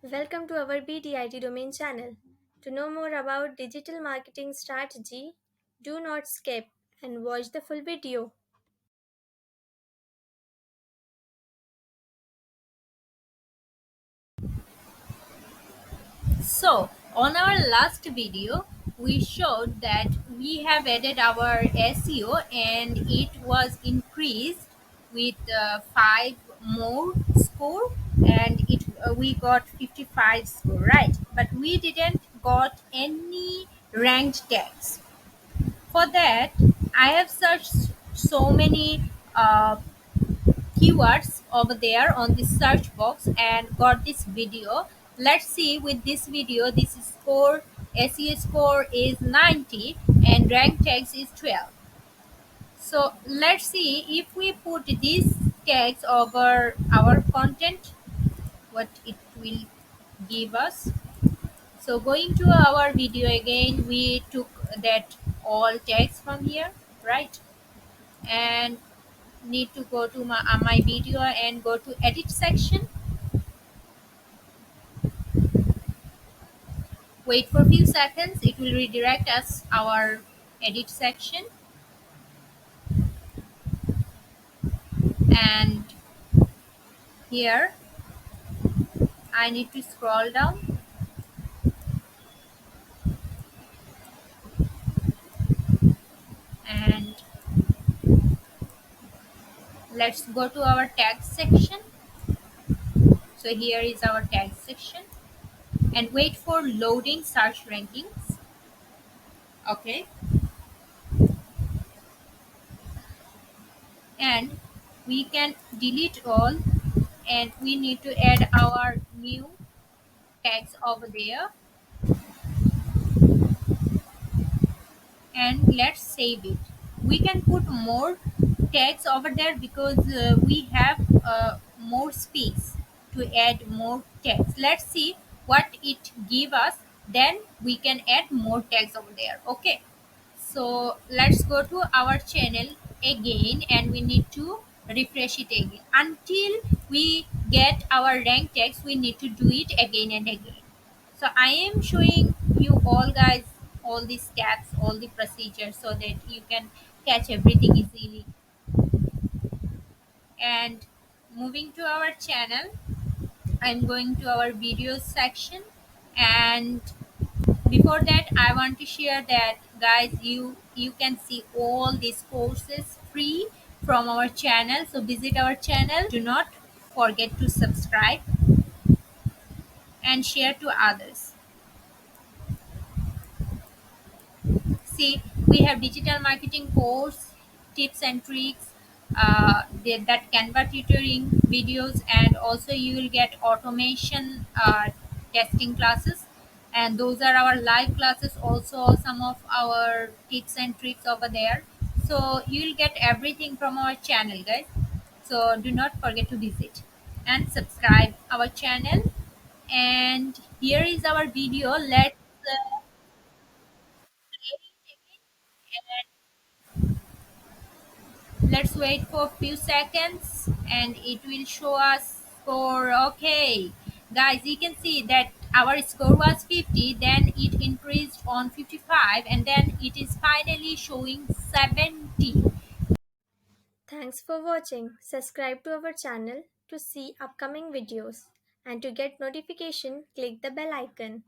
Welcome to our BDIT domain channel. To know more about digital marketing strategy, do not skip and watch the full video. So, on our last video, we showed that we have added our SEO and it was increased with 5 more score and we got 55 score, right? But we didn't got any ranked tags. For that, I have searched so many keywords over there on the search box and got this video. Let's see with this video. This score, SEO score is 90 and rank tags is 12. So let's see if we put these tags over our content, what it will give us. So going to our video again, we took that all tags from here, right? And need to go to my video and go to edit section. Wait for a few seconds, it will redirect us our edit section. And here I need to scroll down and let's go to our tag section. So here is our tag section and wait for loading search rankings. Okay, and we can delete all and we need to add our new tags over there and let's save it. We can put more tags over there because we have more space to add more tags. Let's see what it give us, then we can add more tags over there. Okay, so let's go to our channel again and we need to refresh it again until we get our rank tags. We need to do it again and again. So I am showing you all guys all the steps, all the procedures so that you can catch everything easily. And moving to our channel, I'm going to our videos section. And before that, I want to share that guys, you can see all these courses free from our channel. So visit our channel. Do not forget to subscribe and share to others. See, we have digital marketing course, tips and tricks, that Canva tutoring videos, and also you will get automation testing classes. And those are our live classes. Also, some of our tips and tricks over there. So you will get everything from our channel, guys. So do not forget to visit and subscribe our channel. And here is our video. Let's play it again. Let's wait for a few seconds and it will show us score. Okay, guys, you can see that our score was 50, then it increased on 55, and then it is finally showing 70. Thanks for watching. Subscribe to our channel to see upcoming videos and to get notification, click the bell icon.